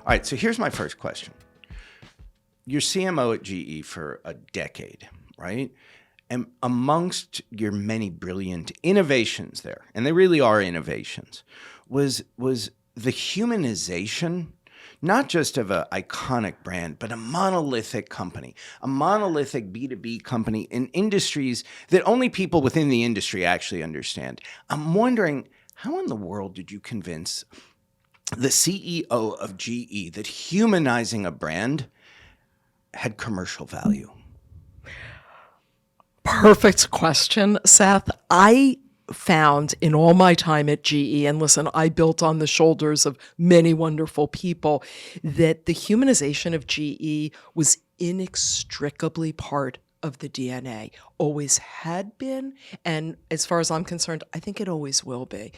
All right, so here's my first question. You're CMO at GE for a decade, right? And amongst your many brilliant innovations there, and they really are innovations, was the humanization, not just of an iconic brand, but a monolithic company, a monolithic B2B company in industries that only people within the industry actually understand. I'm wondering, how in the world did you convince the CEO of GE that humanizing a brand had commercial value? Perfect question, Seth. I found in all my time at GE, and listen, I built on the shoulders of many wonderful people, that the humanization of GE was inextricably part of the DNA, always had been, and as far as I'm concerned, I think it always will be.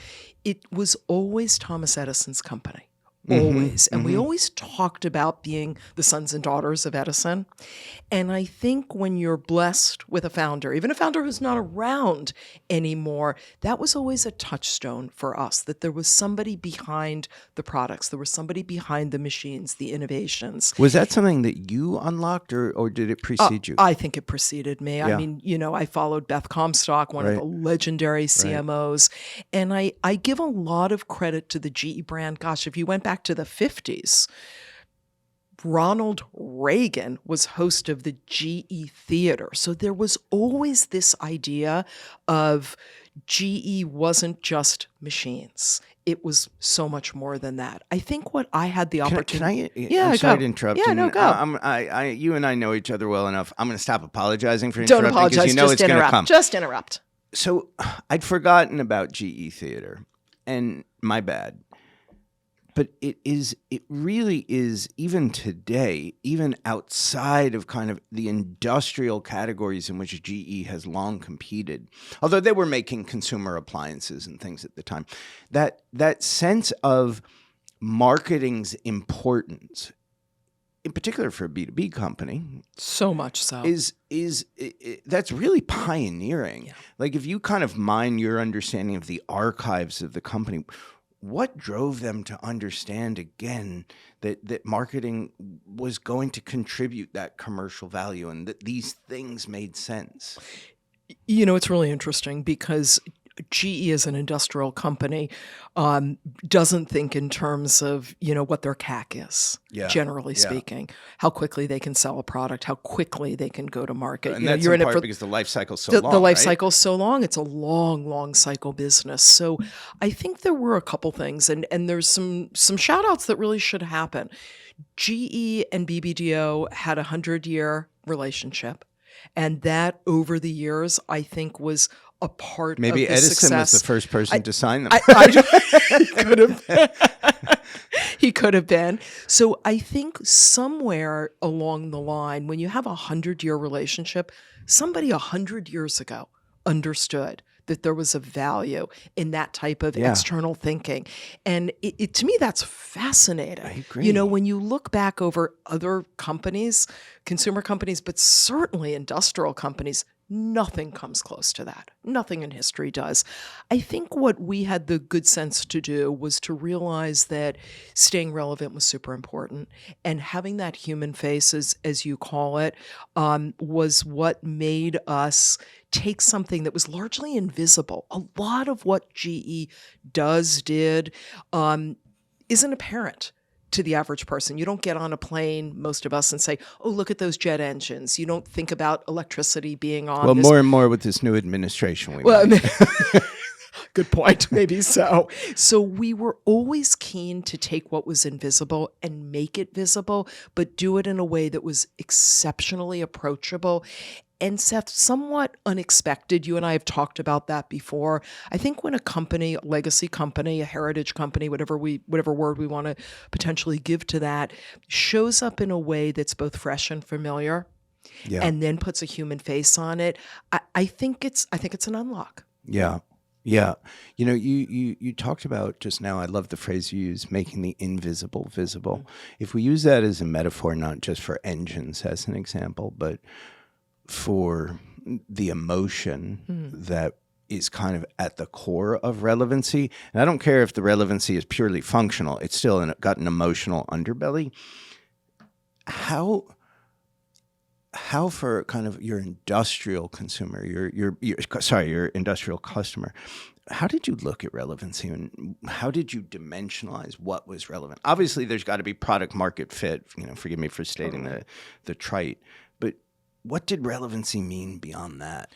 It was always Thomas Edison's company. Always. And we always talked about being the sons and daughters of Edison. And I think when you're blessed with a founder, even a founder who's not around anymore, that was always a touchstone for us, that there was somebody behind the products, there was somebody behind the machines, the innovations. Was that something that you unlocked or did it precede you? I think it preceded me. Yeah. I mean, I followed Beth Comstock, one of the legendary CMOs, and I give a lot of credit to the GE brand. Gosh, if you went back to the 50s, Ronald Reagan was host of the GE Theater. So there was always this idea of GE wasn't just machines. It was so much more than that. I think what I had the opportunity. I'm sorry to interrupt. Yeah, no, go. You and I know each other well enough. I'm going to stop apologizing for Don't interrupting apologize. because you know Just it's going to come. Just interrupt. So I'd forgotten about GE Theater, and my bad. But it really is, even today, even outside of kind of the industrial categories in which GE has long competed, although they were making consumer appliances and things at the time, that sense of marketing's importance, in particular for a B2B company, so much so, is that's really pioneering. Yeah. Like if you kind of mine your understanding of the archives of the company, what drove them to understand again that marketing was going to contribute that commercial value and that these things made sense? It's really interesting because GE as an industrial company doesn't think in terms of, what their CAC is, generally speaking, how quickly they can sell a product, how quickly they can go to market. And that's in part because the life cycle's so long, the life cycle's so long. It's a long, long cycle business. So I think there were a couple things, and there's some shout outs that really should happen. GE and BBDO had a 100-year relationship, and that over the years, I think was a part Maybe of the Edison success. was the first person to sign them. He could have been. So I think somewhere along the line, when you have a 100-year relationship, somebody 100 years ago understood that there was a value in that type of external thinking. And it to me, that's fascinating. I agree. When you look back over other companies, consumer companies, but certainly industrial companies, nothing comes close to that. Nothing in history does. I think what we had the good sense to do was to realize that staying relevant was super important. And having that human face, as you call it, was what made us take something that was largely invisible. A lot of what GE did, isn't apparent to the average person. You don't get on a plane, most of us, and say, oh, look at those jet engines. You don't think about electricity being on. Well, more and more with this new administration. Good point. Maybe so. So we were always keen to take what was invisible and make it visible, but do it in a way that was exceptionally approachable. And Seth, somewhat unexpected. You and I have talked about that before. I think when a company, a legacy company, a heritage company, whatever word we want to potentially give to that, shows up in a way that's both fresh and familiar, and then puts a human face on it, I think it's an unlock. Yeah. Yeah. You talked about just now, I love the phrase you use, making the invisible visible. If we use that as a metaphor, not just for engines as an example, but for the emotion that is kind of at the core of relevancy. And I don't care if the relevancy is purely functional, it's still got an emotional underbelly. How for kind of your industrial consumer, your industrial customer, how did you look at relevancy and how did you dimensionalize what was relevant? Obviously, there's got to be product market fit. Forgive me for stating the trite, but what did relevancy mean beyond that?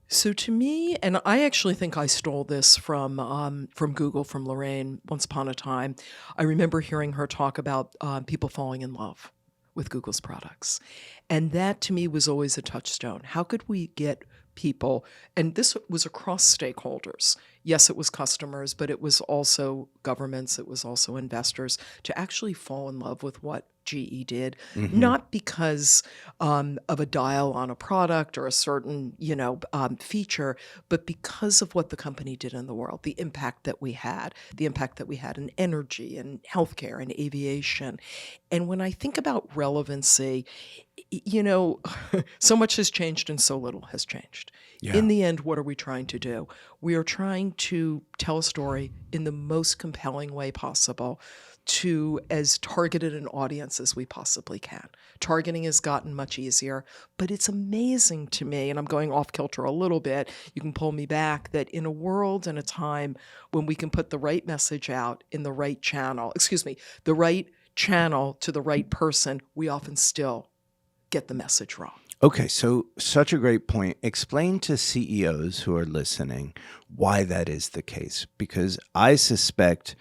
So to me, and I actually think I stole this from Google, from Lorraine, once upon a time. I remember hearing her talk about people falling in love with Google's products. And that to me was always a touchstone. How could we get people, and this was across stakeholders. Yes, it was customers, but it was also governments, it was also investors, to actually fall in love with what GE did, not because of a dial on a product or a certain, feature, but because of what the company did in the world, the impact that we had in energy and healthcare and aviation. And when I think about relevancy, so much has changed and so little has changed. Yeah. In the end, what are we trying to do? We are trying to tell a story in the most compelling way possible to as targeted an audience as we possibly can. Targeting has gotten much easier, but it's amazing to me, and I'm going off kilter a little bit, you can pull me back, that in a world and a time when we can put the right message out in the right channel, the right channel to the right person, we often still get the message wrong. Okay, so such a great point. Explain to CEOs who are listening why that is the case, because I suspect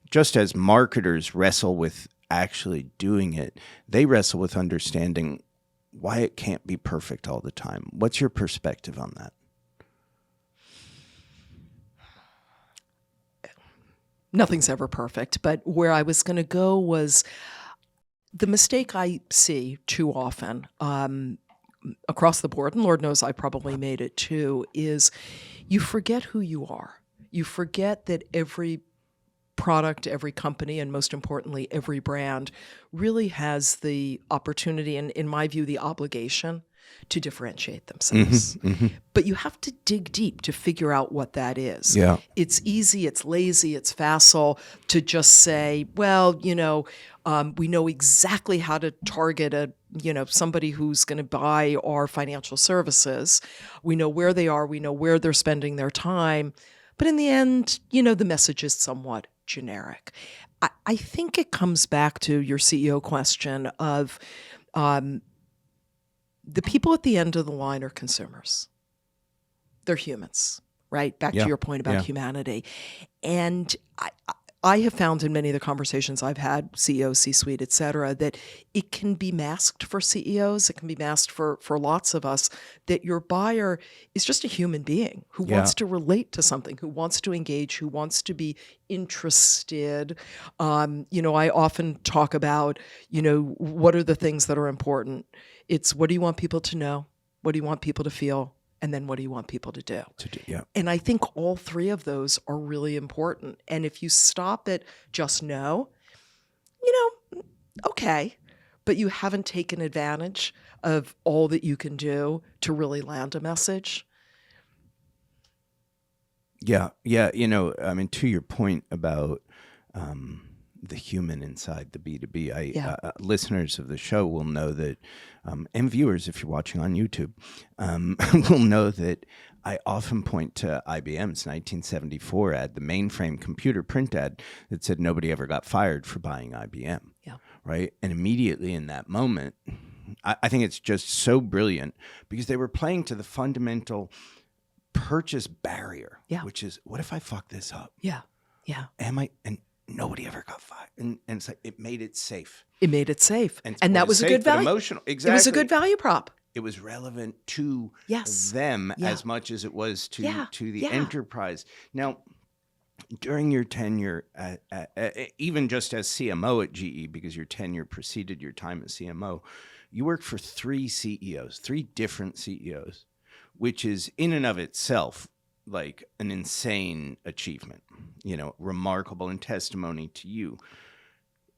just as marketers wrestle with actually doing it, they wrestle with understanding why it can't be perfect all the time. What's your perspective on that? Nothing's ever perfect, but where I was going to go was the mistake I see too often across the board, and Lord knows I probably made it too, is you forget who you are. You forget that every product, every company, and most importantly, every brand really has the opportunity and, in my view, the obligation to differentiate themselves. But you have to dig deep to figure out what that is. Yeah. It's easy, it's lazy, it's facile to just say, well, we know exactly how to target somebody who's going to buy our financial services. We know where they are, we know where they're spending their time. But in the end, the message is somewhat generic. I think it comes back to your CEO question of the people at the end of the line are consumers. They're humans, right? Back to your point about humanity. And I have found in many of the conversations I've had, CEOs, C-suite, et cetera, that it can be masked for CEOs. It can be masked for lots of us, that your buyer is just a human being who wants to relate to something, who wants to engage, who wants to be interested. I often talk about, what are the things that are important? It's what do you want people to know? What do you want people to feel? And then what do you want people to do? And I think all three of those are really important. And if you stop at just know, okay, but you haven't taken advantage of all that you can do to really land a message. Yeah. To your point about the human inside the B2B, listeners of the show will know that, and viewers, if you're watching on YouTube, will know that I often point to IBM's 1974 ad, the mainframe computer print ad that said nobody ever got fired for buying IBM. Yeah. Right. And immediately in that moment, I think it's just so brilliant because they were playing to the fundamental purchase barrier, which is, what if I fuck this up? Yeah. And nobody ever got fired. And it's like, it made it safe. And that was a good value. Emotional. Exactly. It was a good value prop. It was relevant to them as much as it was to the enterprise. Now, during your tenure, even just as CMO at GE, because your tenure preceded your time as CMO, you worked for three different CEOs, which is in and of itself like an insane achievement, remarkable and testimony to you.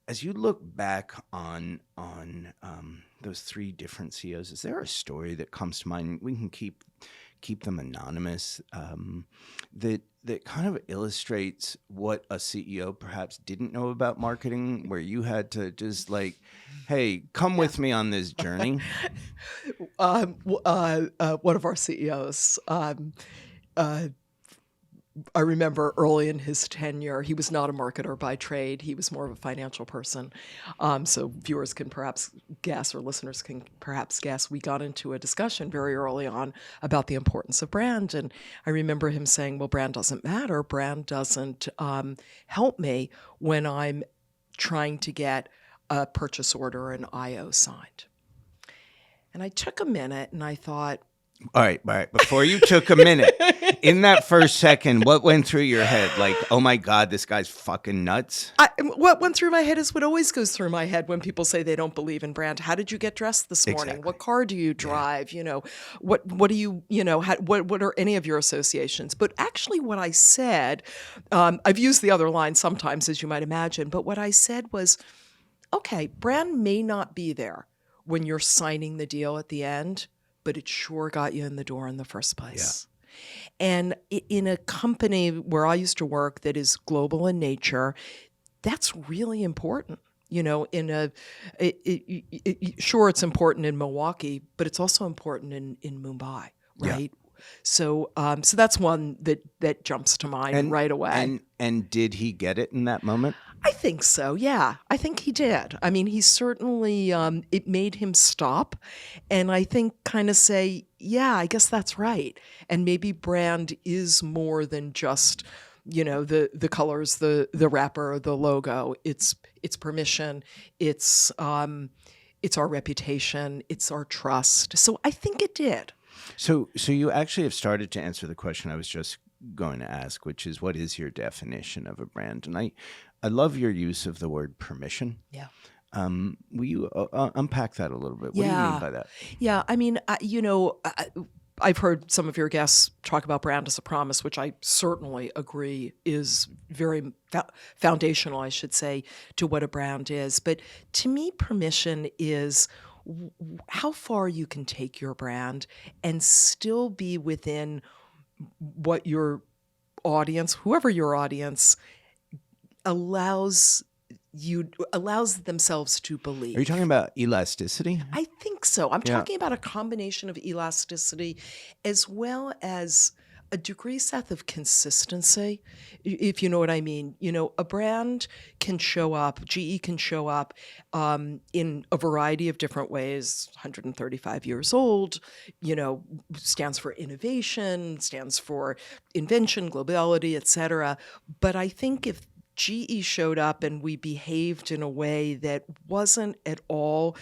As you look back on those three different CEOs, is there a story that comes to mind? We can keep keep them anonymous, that kind of illustrates what a CEO perhaps didn't know about marketing, where you had to just like, hey, come with me on this journey? One of our CEOs, I remember early in his tenure, he was not a marketer by trade. He was more of a financial person. So viewers can perhaps guess, or listeners can perhaps guess, we got into a discussion very early on about the importance of brand. And I remember him saying, well, brand doesn't matter. Brand doesn't help me when I'm trying to get a purchase order or an IO signed. And I took a minute and I thought, all right. Before you took a minute, in that first second, what went through your head? Like, oh my God, this guy's fucking nuts? What went through my head is what always goes through my head when people say they don't believe in brand. How did you get dressed this morning? Exactly. What car do you drive? Yeah. What do you, what are any of your associations? But actually what I said, I've used the other line sometimes, as you might imagine, but what I said was, okay, brand may not be there when you're signing the deal at the end, but it sure got you in the door in the first place. Yeah. And in a company where I used to work that is global in nature, that's really important. Sure, it's important in Milwaukee, but it's also important in Mumbai, right? Yeah. So that's one that jumps to mind right away. And did he get it in that moment? I think so, yeah. I think he did. I mean, he certainly, it made him stop and I think kind of say, yeah, I guess that's right. And maybe brand is more than just, the colors, the wrapper, the logo. It's permission, it's our reputation, it's our trust. So I think it did. So you actually have started to answer the question I was just going to ask, which is, what is your definition of a brand? And I love your use of the word permission. Yeah. Will you unpack that a little bit? What do you mean by that? Yeah. I mean, I've heard some of your guests talk about brand as a promise, which I certainly agree is very foundational, I should say, to what a brand is. But to me, permission is how far you can take your brand and still be within what your audience, whoever your audience, allows themselves to believe. Are you talking about elasticity? I think so. I'm talking about a combination of elasticity as well as a degree, Seth, of consistency, if you know what I mean. A brand can show up, GE can show up in a variety of different ways. 135 years old, stands for innovation, stands for invention, globality, et cetera. But I think if GE showed up and we behaved in a way that wasn't at all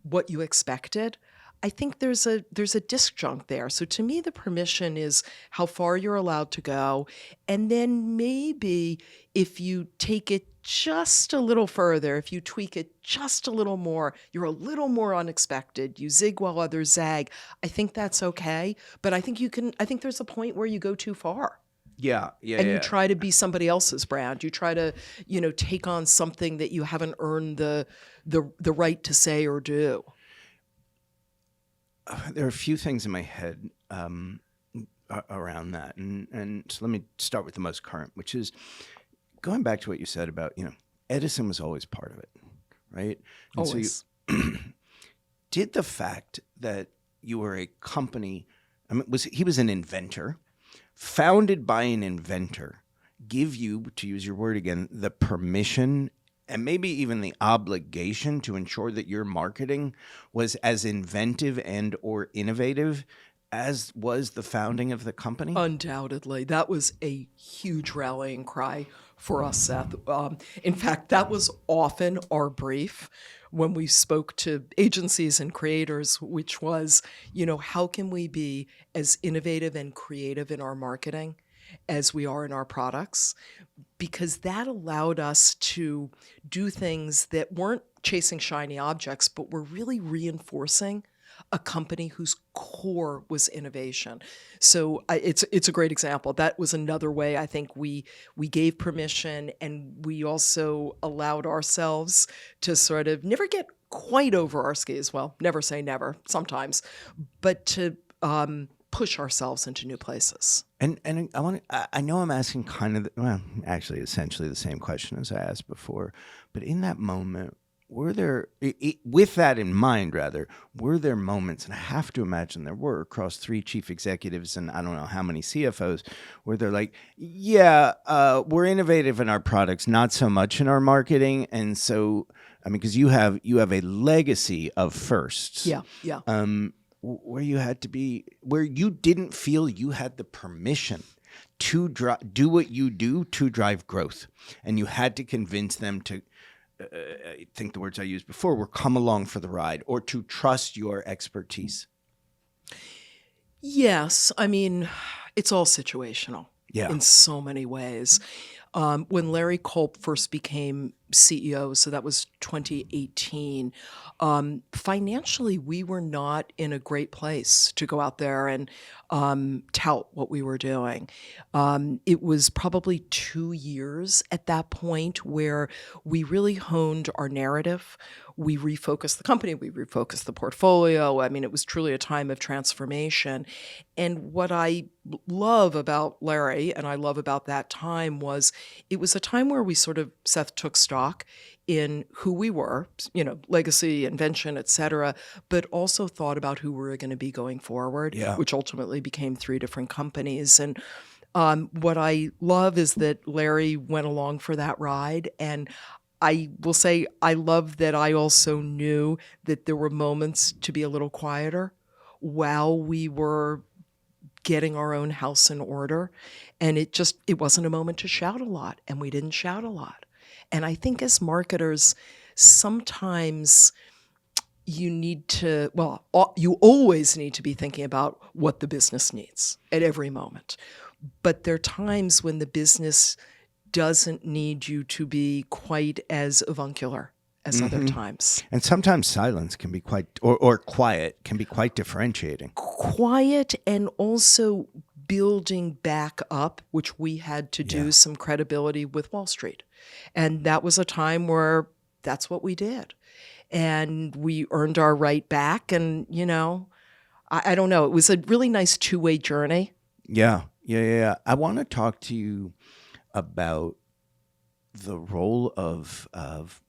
what you expected, I think there's a disjunct there. So to me, the permission is how far you're allowed to go. And then maybe if you take it just a little further, if you tweak it just a little more, you're a little more unexpected, you zig while others zag, I think that's okay. But I think there's a point where you go too far. Yeah. And you try to be somebody else's brand. You try to, take on something that you haven't earned the right to say or do. There are a few things in my head around that. And so let me start with the most current, which is going back to what you said about, Edison was always part of it, right? And always. So did the fact that you were a company, he was an inventor, founded by an inventor, give you, to use your word again, the permission and maybe even the obligation to ensure that your marketing was as inventive and or innovative as was the founding of the company? Undoubtedly. That was a huge rallying cry for us, Seth. In fact, that was often our brief when we spoke to agencies and creators, which was, how can we be as innovative and creative in our marketing as we are in our products? Because that allowed us to do things that weren't chasing shiny objects, but were really reinforcing a company whose core was innovation. So it's a great example. That was another way I think we gave permission, and we also allowed ourselves to sort of never get quite over our skis. Well, never say never sometimes, but to push ourselves into new places. And I know I'm asking kind of actually essentially the same question as I asked before, but in that moment, were there, with that in mind, rather, were there moments, and I have to imagine there were, across 3 chief executives and I don't know how many CFOs, where they're like, we're innovative in our products, not so much in our marketing. And so, I mean, because you have a legacy of firsts. Yeah. Where you didn't feel you had the permission to do what you do to drive growth. And you had to convince them to, I think the words I used before were come along for the ride, or to trust your expertise. Yes. I mean, it's all situational in so many ways. When Larry Culp first became CEO, so that was 2018, financially, we were not in a great place to go out there and tout what we were doing. It was probably 2 years at that point where we really honed our narrative. We refocused the company, we refocused the portfolio. I mean, it was truly a time of transformation. And what I love about Larry and I love about that time was it was a time where we sort of, Seth, took stock in who we were, legacy, invention, et cetera, but also thought about who we were going to be going forward, which ultimately became 3 different companies. And what I love is that Larry went along for that ride. And I will say I love that I also knew that there were moments to be a little quieter while we were getting our own house in order. And it wasn't a moment to shout a lot, and we didn't shout a lot. And I think as marketers, sometimes you need to, you always need to be thinking about what the business needs at every moment. But there are times when the business doesn't need you to be quite as avuncular as other times. And sometimes silence can be quite, or quiet can be quite differentiating. Quiet, and also building back up, which we had to do some credibility with Wall Street. And that was a time where that's what we did. And we earned our right back. And, I don't know, it was a really nice 2-way journey. Yeah. I want to talk to you about the role of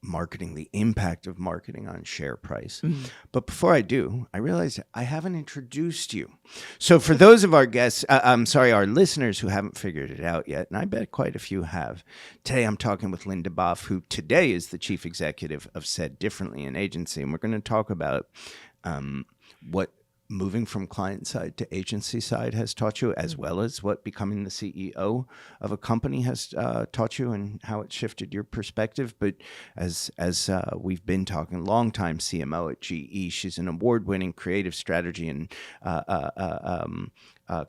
marketing, the impact of marketing on share price. But before I do, I realize I haven't introduced you. So for those of our guests, our listeners who haven't figured it out yet, and I bet quite a few have, today I'm talking with Linda Boff, who today is the chief executive of Said Differently an agency. And we're going to talk about what moving from client side to agency side has taught you, as well as what becoming the CEO of a company has taught you and how it shifted your perspective. But as we've been talking, longtime CMO at GE, she's an award-winning creative strategy and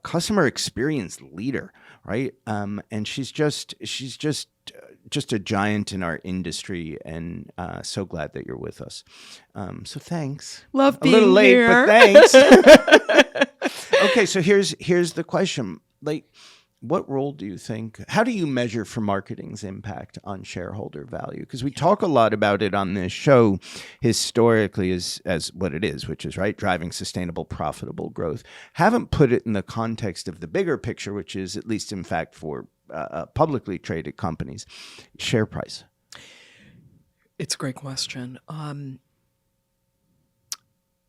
customer experience leader, right? And she's just a giant in our industry, and so glad that you're with us. So thanks. Love being a little late, here. But thanks. Okay, so here's the question. Like, what role do you think, how do you measure for marketing's impact on shareholder value? Because we talk a lot about it on this show historically as what it is, which is, right, driving sustainable, profitable growth. Haven't put it in the context of the bigger picture, which is, at least in fact for publicly traded companies, share price. It's a great question.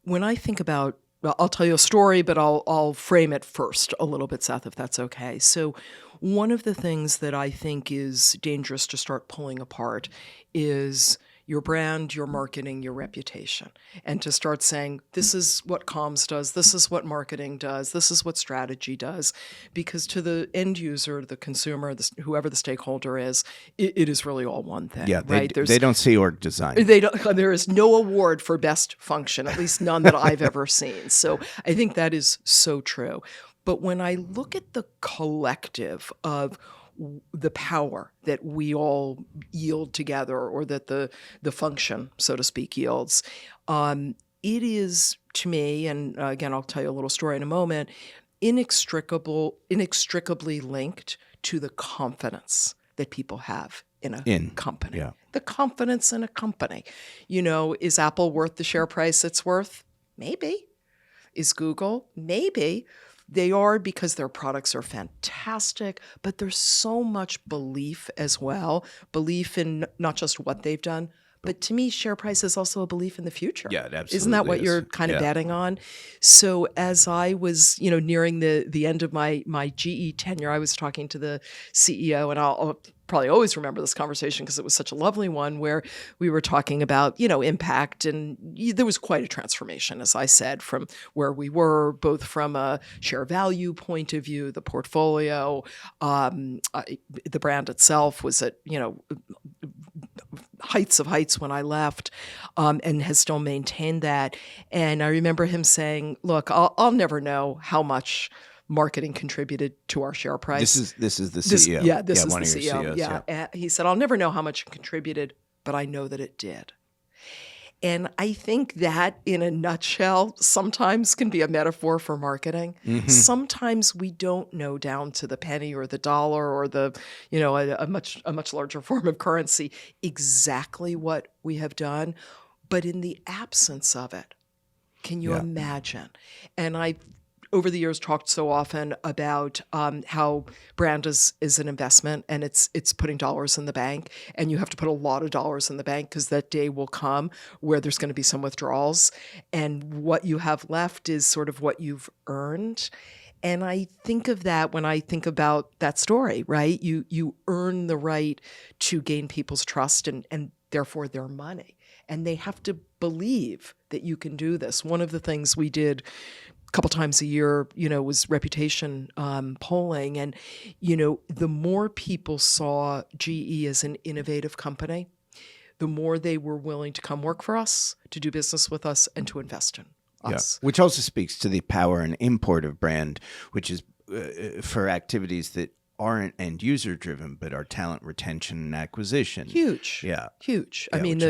When I think about, I'll tell you a story, but I'll frame it first a little bit, Seth, if that's okay. So one of the things that I think is dangerous to start pulling apart is your brand, your marketing, your reputation, and to start saying, this is what comms does, this is what marketing does, this is what strategy does, because to the end user, the consumer, whoever the stakeholder is, it is really all one thing. Yeah, right? They don't see org design. There is no award for best function, at least none that I've ever seen. So I think that is so true. But when I look at the collective of the power that we all yield together, or that the function, so to speak, yields, it is, to me, and again, I'll tell you a little story in a moment, inextricably linked to the confidence that people have in a company. Yeah. The confidence in a company. Is Apple worth the share price it's worth? Maybe. Is Google? Maybe. They are because their products are fantastic, but there's so much belief as well. Belief in not just what they've done, but to me, share price is also a belief in the future. Yeah, it absolutely Isn't that what is. you're kind of betting on? So as I was, nearing the end of my GE tenure, I was talking to the CEO, and I'll probably always remember this conversation because it was such a lovely one, where we were talking about, impact, and there was quite a transformation, as I said, from where we were, both from a share value point of view, the portfolio, the brand itself was at, heights of heights when I left, and has still maintained that. And I remember him saying, look, I'll never know how much marketing contributed to our share price. This is the CEO. This is one the of your CEO. CEOs, Yeah. He said, I'll never know how much it contributed, but I know that it did. And I think that, in a nutshell, sometimes can be a metaphor for marketing. Mm-hmm. Sometimes we don't know down to the penny or the dollar or a much larger form of currency exactly what we have done. But in the absence of it, can you imagine? And I've over the years talked so often about how brand is an investment, and it's putting dollars in the bank, and you have to put a lot of dollars in the bank because that day will come where there's going to be some withdrawals, and what you have left is sort of what you've earned. And I think of that when I think about that story, right? You earn the right to gain people's trust and therefore their money, and they have to believe that you can do this. One of the things we did couple times a year, was reputation polling. And, the more people saw GE as an innovative company, the more they were willing to come work for us, to do business with us, and to invest in us. Which also speaks to the power and import of brand, which is for activities that aren't end user driven, but are talent retention and acquisition. Huge. Yeah. Huge. Yeah, I mean,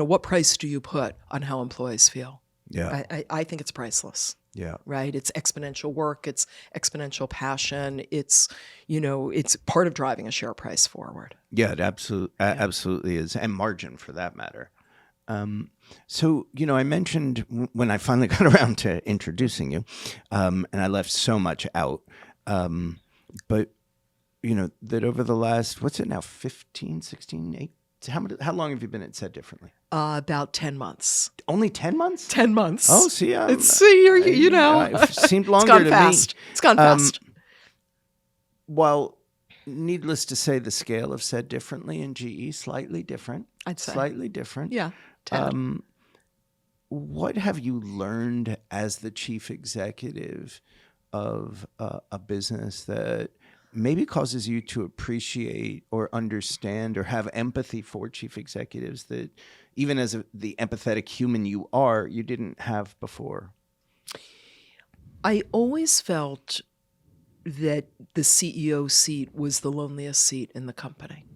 what price do you put on how employees feel? Yeah. I think it's priceless. Yeah. Right. It's exponential work. It's exponential passion. It's, it's part of driving a share price forward. Yeah, it absolutely is. And margin, for that matter. So, I mentioned when I finally got around to introducing you, and I left so much out, but, that over the last, what's it now, 15, 16, 8? How long have you been at Said Differently? About 10 months. Only 10 months? 10 months. Oh, see, it seemed longer it's gone to fast. me. It's gone fast. Well, needless to say, the scale of Said Differently in GE slightly different. I'd say slightly different. Yeah. What have you learned as the chief executive of a business that maybe causes you to appreciate or understand or have empathy for chief executives that, even as the empathetic human you are, you didn't have before? I always felt that the CEO seat was the loneliest seat in the company.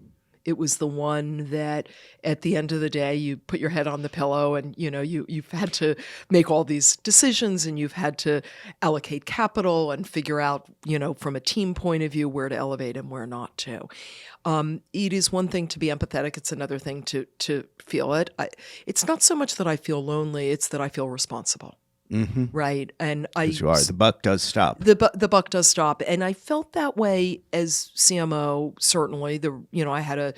It was the one that at the end of the day, you put your head on the pillow and, you've had to make all these decisions, and you've had to allocate capital and figure out, from a team point of view, where to elevate and where not to. It is one thing to be empathetic. It's another thing to feel it. It's not so much that I feel lonely. It's that I feel responsible. Mm-hmm. Right. And the buck does stop. The buck does stop. And I felt that way as CMO, certainly. I had a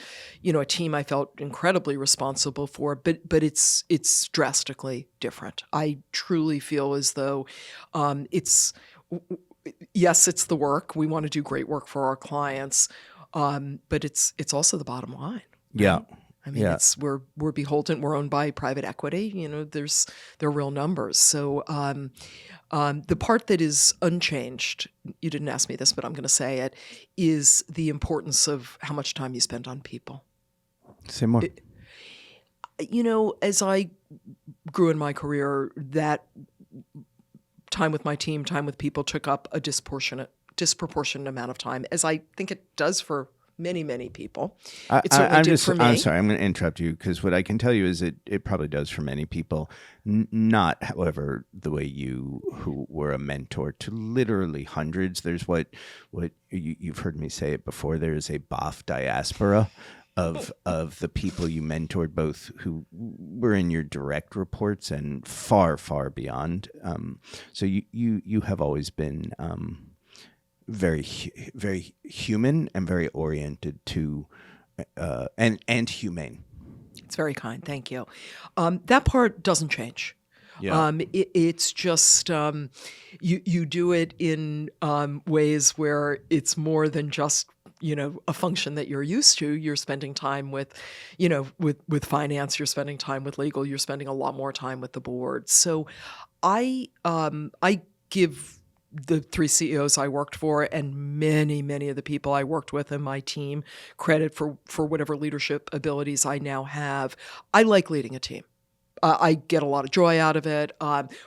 team I felt incredibly responsible for, but it's drastically different. I truly feel as though it's the work. We want to do great work for our clients. But it's also the bottom line. Yeah. Right? I mean, we're beholden. We're owned by private equity. There are real numbers. So the part that is unchanged, you didn't ask me this, but I'm going to say it, is the importance of how much time you spend on people. Say more. As I grew in my career, that time with my team, time with people took up a disproportionate amount of time, as I think it does for many, many people. It certainly did for me. I'm sorry, I'm going to interrupt you, because what I can tell you is it probably does for many people. Not, however, the way you, who were a mentor to literally hundreds. There's what you've heard me say it before. There is a Boff diaspora of the people you mentored, both who were in your direct reports and far, far beyond. So you have always been very human and very oriented to and humane. It's very kind. Thank you. That part doesn't change. Yeah. It's just you do it in ways where it's more than just a function that you're used to. You're spending time with with finance. You're spending time with legal. You're spending a lot more time with the board. So I give the 3 CEOs I worked for and many of the people I worked with in my team credit for whatever leadership abilities I now have. I like leading a team. I get a lot of joy out of it.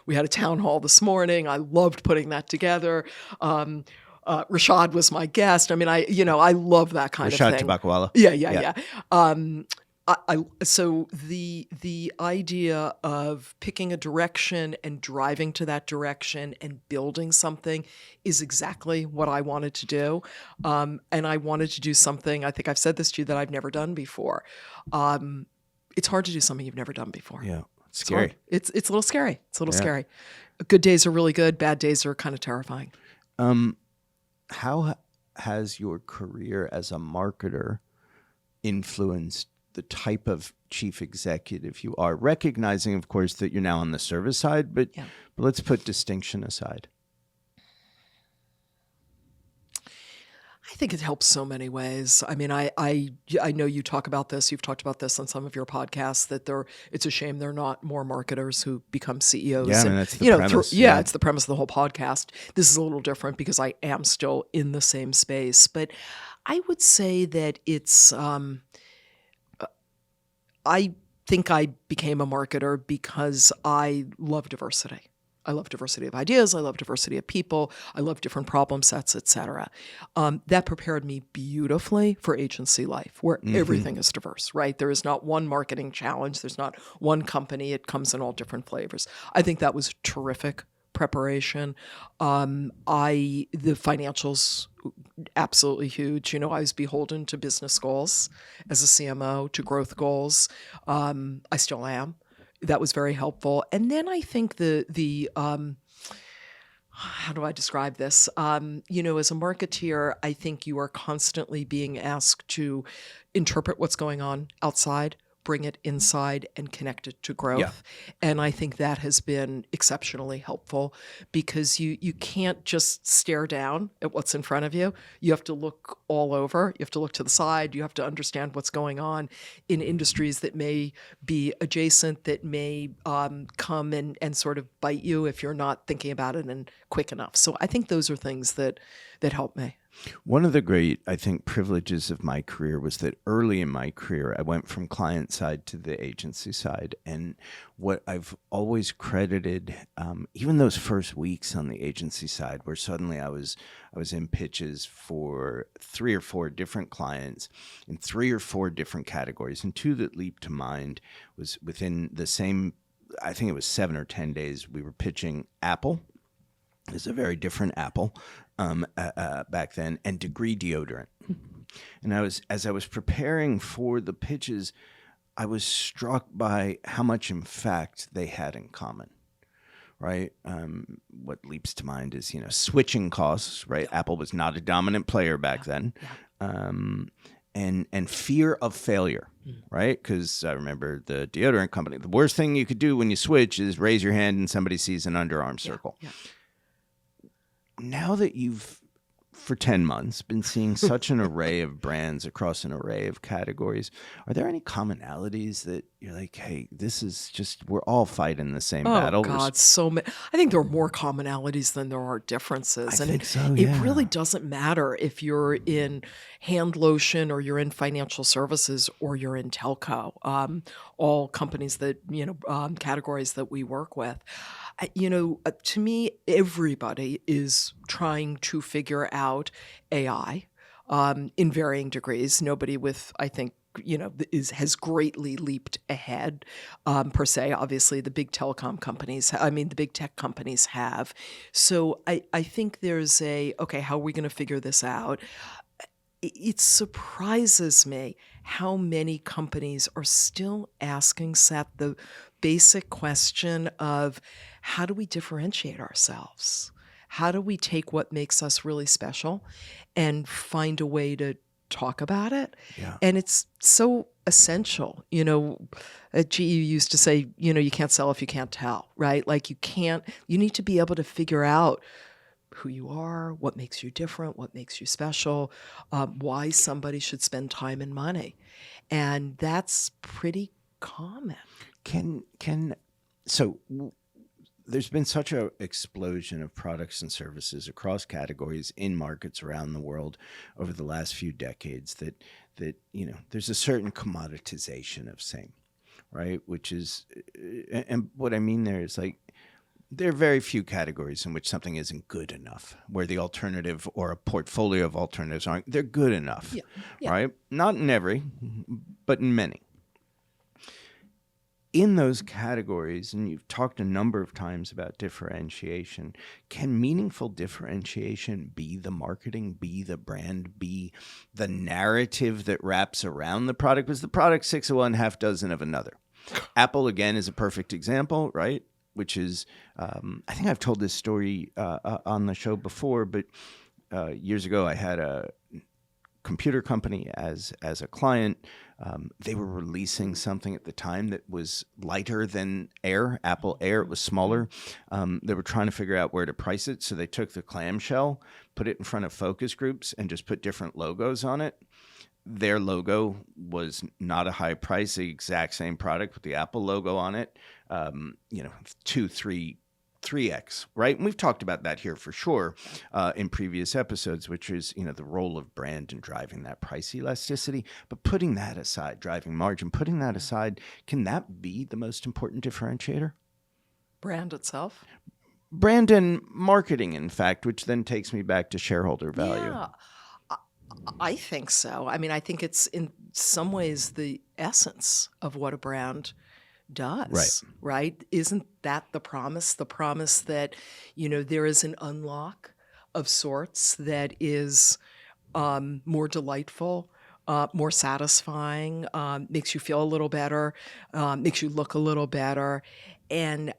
We had a town hall this morning. I loved putting that together. Rashad was my guest. I mean, I love that kind of thing. Rashad Tabakwala. Yeah. So the idea of picking a direction and driving to that direction and building something is exactly what I wanted to do. And I wanted to do something, I think I've said this to you, that I've never done before. It's hard to do something you've never done before. Yeah. It's scary. It's a little scary. It's a little scary. Good days are really good. Bad days are kind of terrifying. How has your career as a marketer influenced the type of chief executive you are? Recognizing, of course, that you're now on the service side, but let's put distinction aside. I think it helps so many ways. I mean, I know you talk about this. You've talked about this on some of your podcasts, that it's a shame there are not more marketers who become CEOs. Yeah, and that's the premise. It's the premise of the whole podcast. This is a little different because I am still in the same space. But I would say that it's, I think I became a marketer because I love diversity. I love diversity of ideas. I love diversity of people. I love different problem sets, et cetera. That prepared me beautifully for agency life, where everything is diverse, right? There is not one marketing challenge. There's not one company. It comes in all different flavors. I think that was terrific preparation. The financials, absolutely huge. I was beholden to business goals as a CMO, to growth goals. I still am. That was very helpful. And then I think the how do I describe this? As a marketeer, I think you are constantly being asked to interpret what's going on outside, bring it inside, and connect it to growth. Yeah. And I think that has been exceptionally helpful because you can't just stare down at what's in front of you. You have to look all over. You have to look to the side. You have to understand what's going on in industries that may be adjacent, that may come and sort of bite you if you're not thinking about it and quick enough. So I think those are things that help me. One of the great, I think, privileges of my career was that early in my career, I went from client side to the agency side. And what I've always credited, even those first weeks on the agency side, where suddenly I was in pitches for 3 or 4 different clients in 3 or 4 different categories. And 2 that leaped to mind was within the same, I think it was 7 or 10 days, we were pitching Apple. It's a very different Apple back then, and Degree deodorant. And as I was preparing for the pitches, I was struck by how much, in fact, they had in common. Right? What leaps to mind is switching costs. Right? Apple was not a dominant player back then. And fear of failure, right? Because I remember the deodorant company. The worst thing you could do when you switch is raise your hand and somebody sees an underarm circle. Now that you've, for 10 months, been seeing such an array of brands across an array of categories, are there any commonalities that you're like, hey, this is just, we're all fighting the same battle? Oh, God, so many. I think there are more commonalities than there are differences. I think so, It really doesn't matter if you're in hand lotion or you're in financial services or you're in telco, all companies that, categories that we work with. To me, everybody is trying to figure out AI in varying degrees. Nobody with, I think, has greatly leaped ahead per se. Obviously, the big telecom companies, the big tech companies have. So I think there's okay, how are we going to figure this out? it surprises me how many companies are still asking Seth the basic question of how do we differentiate ourselves? How do we take what makes us really special and find a way to talk about it? Yeah. And it's so essential. At GE you used to say, you can't sell if you can't tell, right? Like you need to be able to figure out who you are, what makes you different, what makes you special, why somebody should spend time and money. And that's pretty common. There's been such an explosion of products and services across categories in markets around the world over the last few decades that there's a certain commoditization of same, right? Which is, and what I mean there is like, there are very few categories in which something isn't good enough, where the alternative or a portfolio of alternatives they're good enough, right? Not in every, but in many. In those categories, and you've talked a number of times about differentiation, can meaningful differentiation be the marketing, be the brand, be the narrative that wraps around the product? Because the product 6 of one, half dozen of another. Apple, again, is a perfect example, right? Which is, I think I've told this story on the show before, but years ago I had a computer company as a client. They were releasing something at the time that was lighter than Air, Apple Air. It was smaller. They were trying to figure out where to price it, so they took the clamshell, put it in front of focus groups, and just put different logos on it. Their logo was not a high price, the exact same product with the Apple logo on it, 2, 3, 3x, right? And we've talked about that here for sure in previous episodes, which is, the role of brand in driving that price elasticity. But putting that aside, driving margin, putting that aside, can that be the most important differentiator? Brand itself? Brand and marketing, in fact, which then takes me back to shareholder value. Yeah. I think so. I mean, I think it's in some ways the essence of what a brand does, right? Isn't that the promise? The promise that, there is an unlock of sorts that is more delightful, more satisfying, makes you feel a little better, makes you look a little better. And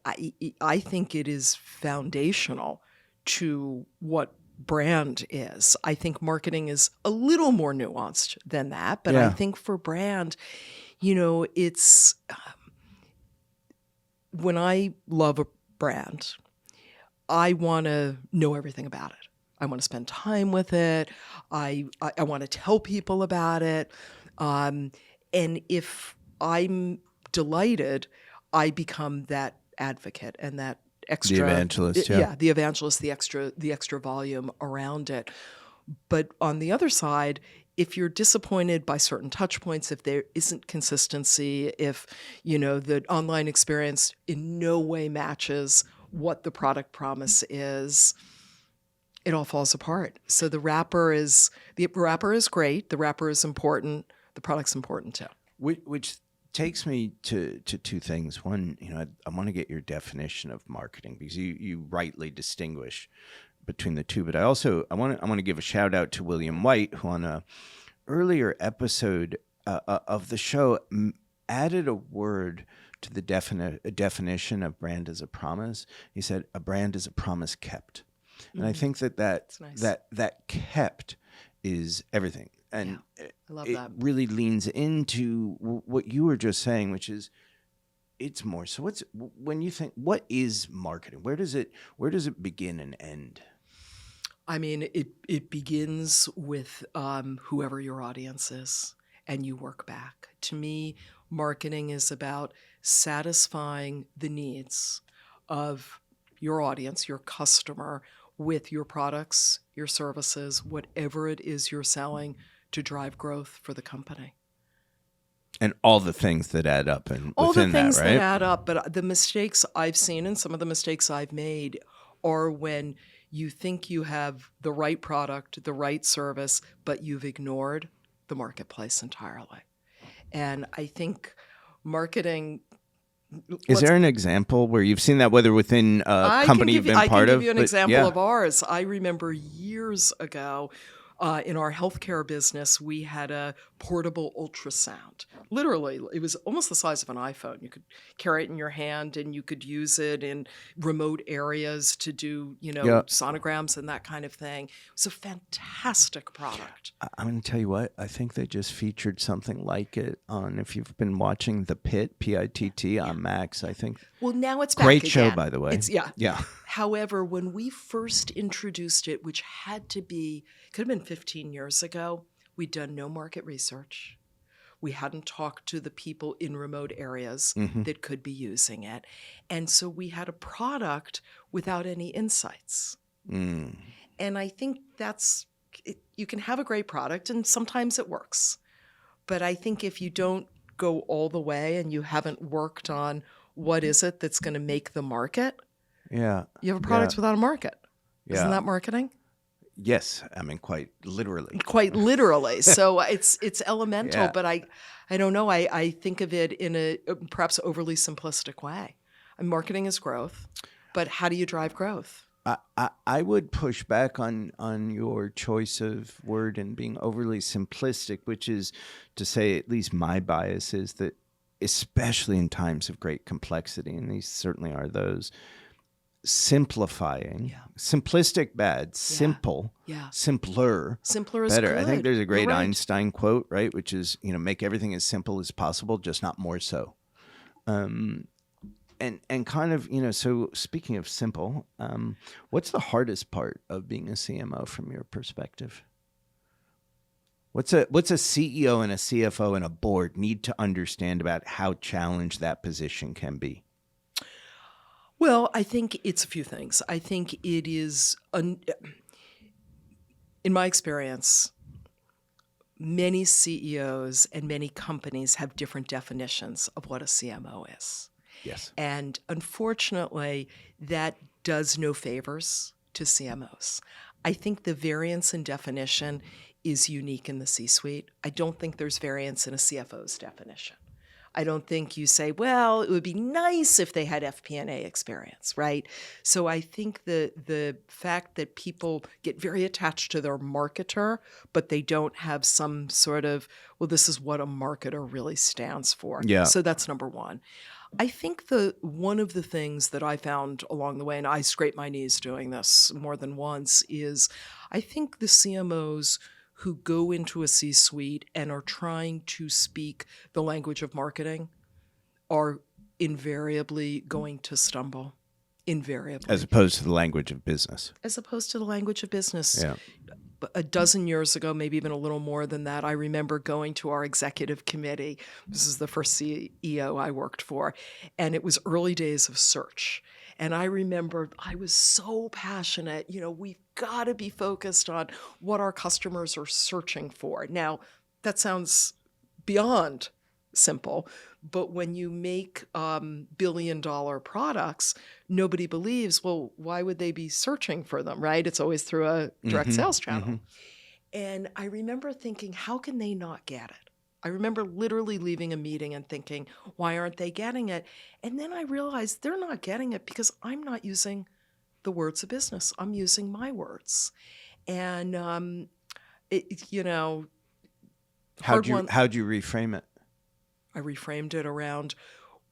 I think it is foundational to what brand is. I think marketing is a little more nuanced than that, but I think for brand, it's when I love a brand, I want to know everything about it. I want to spend time with it. I want to tell people about it. And if I'm delighted, I become that advocate and that extra, the evangelist, the evangelist, the extra volume around it. But on the other side, if you're disappointed by certain touch points, if there isn't consistency, if the online experience in no way matches what the product promise is, it all falls apart. So the wrapper is great. The wrapper is important. The product's important too. Which takes me to two things. One, I want to get your definition of marketing, because you rightly distinguish between the two. But I want to give a shout out to William White, who on a earlier episode of the show added a word to the definition of brand as a promise. He said a brand is a promise kept, and I think that's nice. that kept is everything. And I love it that. really leans into what you were just saying, which is it's more. So when you think, what is marketing? Where does it begin and end? I mean, it begins with whoever your audience is, and you work back. To me, marketing is about satisfying the needs of your audience, your customer, with your products, your services, whatever it is you're selling, to drive growth for the company. And all the things that add up, and all within the things that, right? that add up. But the mistakes I've seen, and some of the mistakes I've made, are when you think you have the right product, the right service, but you've ignored the marketplace entirely. And I think marketing. Is there an example where you've seen that, whether within a company you've been part of? I can give you an example of ours. I remember years ago, In our healthcare business, we had a portable ultrasound. Literally, it was almost the size of an iPhone. You could carry it in your hand, and you could use it in remote areas to do, Yeah. sonograms and that kind of thing. It was a fantastic product. I'm going to tell you what, I think they just featured something like it on, if you've been watching The Pit, P-I-T-T, on Max, I think. Well, now it's back Great again. show, by the way. Yeah. However, when we first introduced it, which could have been 15 years ago, we'd done no market research. We hadn't talked to the people in remote areas that could be using it. And so we had a product without any insights. And I think you can have a great product, and sometimes it works. But I think if you don't go all the way and you haven't worked on what is it that's going to make the market, you have a product without a market. Isn't that marketing? Yes, I mean, quite literally. Quite literally. So it's elemental, but I don't know. I think of it in a perhaps overly simplistic way. Marketing is growth, but how do you drive growth? I would push back on your choice of word and being overly simplistic, which is to say, at least my bias is that, especially in times of great complexity, and these certainly are those, simplifying, simplistic bad, simple, simpler is better. good. I think there's a great You're right. Einstein quote, right, which is, make everything as simple as possible, just not more so. And kind of, so speaking of simple, what's the hardest part of being a CMO from your perspective? What's a CEO and a CFO and a board need to understand about how challenged that position can be? Well, I think it's a few things. I think it is, in my experience, many CEOs and many companies have different definitions of what a CMO is. Yes. And unfortunately, that does no favors to CMOs. I think the variance in definition is unique in the C-suite. I don't think there's variance in a CFO's definition. I don't think you say, well, it would be nice if they had FP&A experience, right? So I think the fact that people get very attached to their marketer, but they don't have some sort of, well, this is what a marketer really stands for. Yeah. So that's number one. I think one of the things that I found along the way, and I scrape my knees doing this more than once, is I think the CMOs who go into a C-suite and are trying to speak the language of marketing are invariably going to stumble. Invariably. As opposed to the language of business. As opposed to the language of business. Yeah. A dozen years ago, maybe even a little more than that, I remember going to our executive committee. This is the first CEO I worked for, and it was early days of search. And I remember I was so passionate, we've got to be focused on what our customers are searching for. Now, that sounds beyond simple, but when you make billion-dollar products, nobody believes, well, why would they be searching for them, right? It's always through a direct sales channel. And I remember thinking, how can they not get it? I remember literally leaving a meeting and thinking, why aren't they getting it? And then I realized they're not getting it because I'm not using the words of business. I'm using my words. And, how'd you reframe it? I reframed it around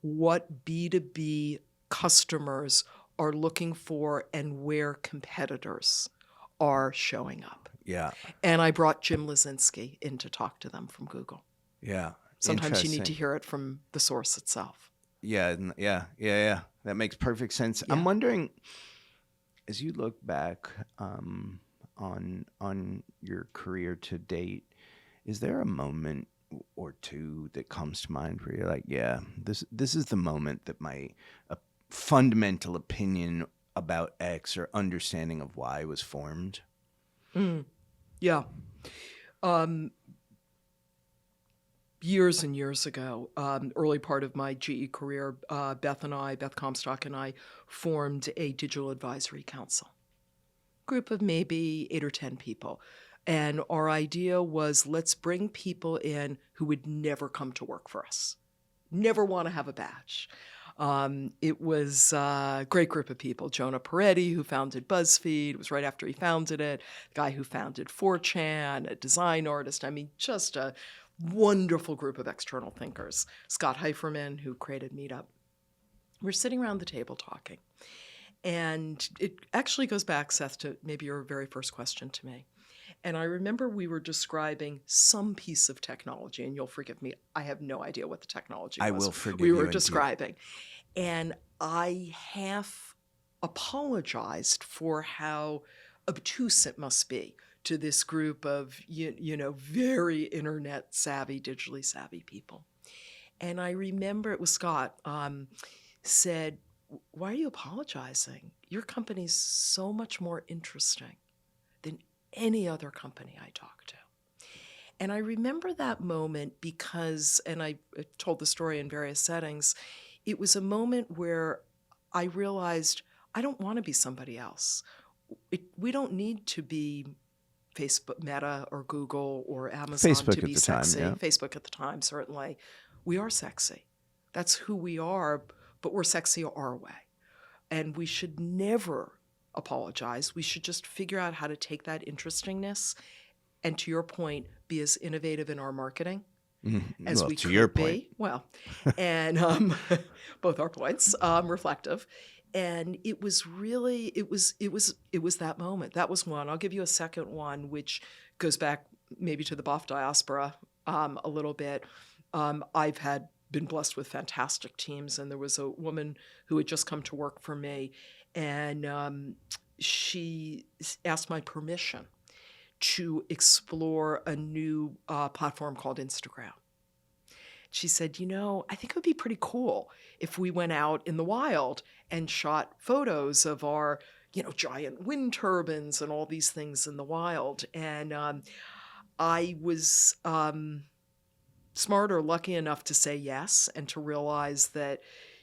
what B2B customers are looking for and where competitors are showing up. Yeah. And I brought Jim Lisinski in to talk to them from Google. Yeah. Sometimes you need to hear it from the source itself. Yeah. That makes perfect sense. Yeah. I'm wondering, as you look back on your career to date, is there a moment or two that comes to mind where you're like, yeah, this is the moment that my fundamental opinion about X or understanding of Y was formed? Yeah. Years and years ago, early part of my GE career, Beth Comstock and I formed a digital advisory council. Group of maybe 8 or 10 people. And our idea was, let's bring people in who would never come to work for us, never want to have a badge. It was a great group of people. Jonah Peretti, who founded BuzzFeed, it was right after he founded it. The guy who founded 4chan, a design artist. I mean, just a wonderful group of external thinkers. Scott Heiferman, who created Meetup. We're sitting around the table talking. And it actually goes back, Seth, to maybe your very first question to me. And I remember we were describing some piece of technology, and you'll forgive me, I have no idea what the technology was. I will forgive we you. were indeed. describing. And I half apologized for how obtuse it must be to this group of, very internet savvy, digitally savvy people. And I remember it was Scott said, "Why are you apologizing? Your company's so much more interesting than any other company I talk to." And I remember that moment because, and I told the story in various settings, it was a moment where I realized I don't want to be somebody else. We don't need to be Facebook, Meta, or Google, or Amazon Facebook to be at the sexy. time, yeah. Facebook at the time, certainly. We are sexy. That's who we are, but we're sexy our way. And we should never apologize. We should just figure out how to take that interestingness and, to your point, be as innovative in our marketing as Well, we to could your be. point. Well, and both our points, reflective. And it was really, it was that moment. That was one. I'll give you a second one, which goes back maybe to the Boff diaspora a little bit. I've been blessed with fantastic teams, and there was a woman who had just come to work for me, and she asked my permission to explore a new platform called Instagram. She said, I think it would be pretty cool if we went out in the wild and shot photos of our, giant wind turbines and all these things in the wild. And I was smart or lucky enough to say yes, and to realize that,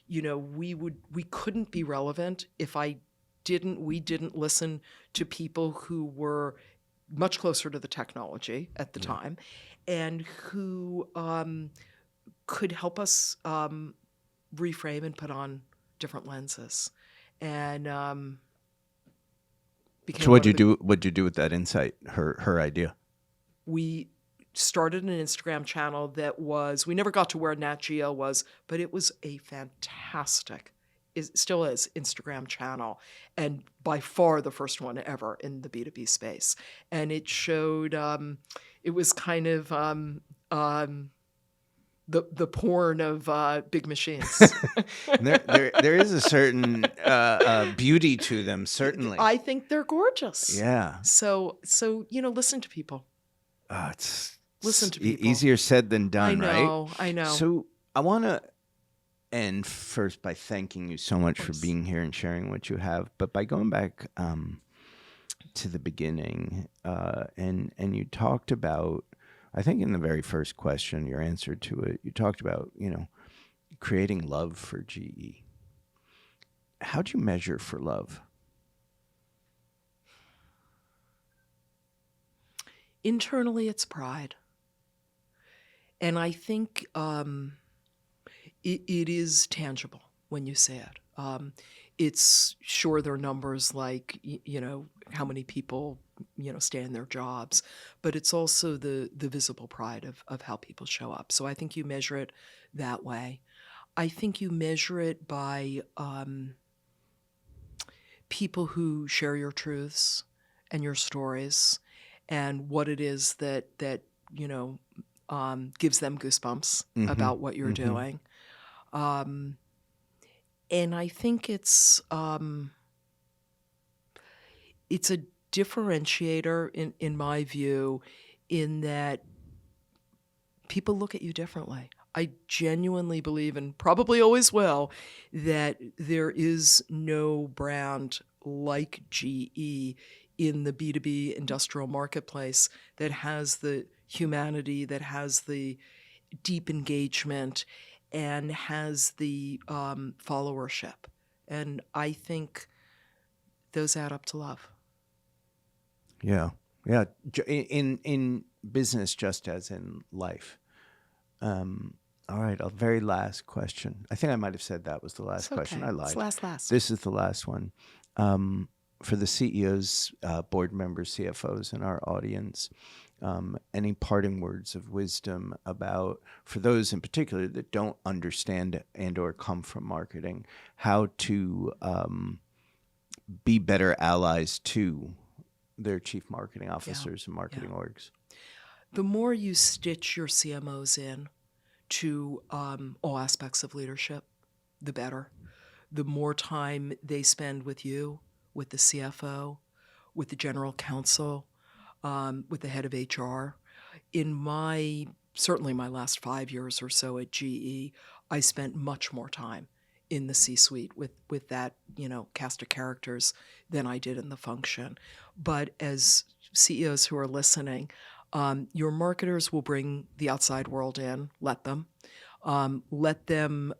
we couldn't be relevant if we didn't listen to people who were much closer to the technology at the time, and who could help us reframe and put on different lenses. And So what'd you do with that insight? Her idea. We started an Instagram channel that we never got to where Nat Geo was, but it was a fantastic, it still is, Instagram channel, and by far the first one ever in the B2B space. And it showed, it was kind of the porn of big machines. there is a certain beauty to them, certainly. I think they're gorgeous. Yeah. So listen to people. Listen to people. Easier said than done, right? I know. So I want to end first by thanking you so much for being here and sharing what you have, but by going back to the beginning, and you talked about, I think in the very first question, your answer to it, you talked about, creating love for GE. How'd you measure for love? Internally, it's pride. And I think it is tangible when you say it. It's sure there are numbers like, how many people, stay in their jobs, but it's also the visible pride of how people show up. So I think you measure it that way. I think you measure it by people who share your truths and your stories, and what it is that gives them goosebumps about what you're doing. And I think it's a differentiator in my view, in that people look at you differently. I genuinely believe, and probably always will, that there is no brand like GE in the B2B industrial marketplace that has the humanity, that has the deep engagement, and has the followership. And I think those add up to love. Yeah. In business, just as in life, All right, a very last question. I think I might have said that was the last question. I lied. It's last. This is the last one. For the CEOs, board members, CFOs in our audience, any parting words of wisdom about, for those in particular that don't understand and or come from marketing, how to be better allies to their chief marketing officers and marketing orgs? The more you stitch your CMOs in to all aspects of leadership, the better. The more time they spend with you, with the CFO, with the general counsel, with the head of HR. In certainly my last 5 years or so at GE, I spent much more time in the C-suite with that, cast of characters than I did in the function. But as CEOs who are listening, your marketers will bring the outside world in. Let them. Let them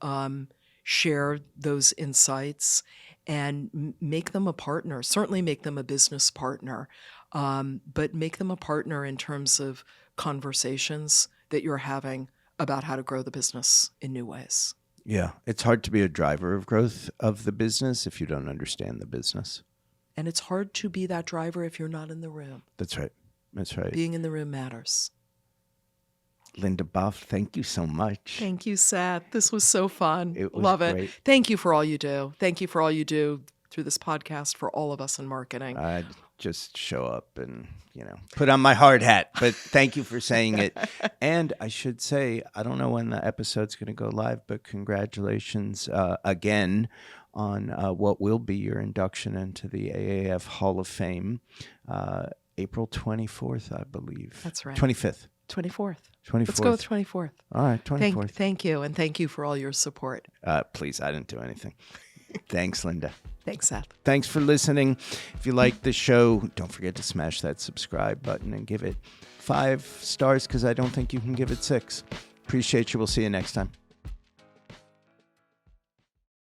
share those insights and make them a partner. Certainly make them a business partner, but make them a partner in terms of conversations that you're having about how to grow the business in new ways. Yeah, it's hard to be a driver of growth of the business if you don't understand the business. And it's hard to be that driver if you're not in the room. That's right. That's right. Being in the room matters. Linda Boff, thank you so much. Thank you, Seth. This was so fun. It was Love great. it. Thank you for all you do. Thank you for all you do through this podcast for all of us in marketing. I'd just show up and, put on my hard hat. But thank you for saying it. And I should say, I don't know when the episode's going to go live, but congratulations again on what will be your induction into the AAF Hall of Fame, April 24th, I believe. That's right. 25th. 24th. 24th. Let's go with 24th. All right, 24th. Thank you, and thank you for all your support. Please, I didn't do anything. Thanks, Linda. Thanks, Seth. Thanks for listening. If you like the show, don't forget to smash that subscribe button and give it 5 stars because I don't think you can give it 6. Appreciate you. We'll see you next time.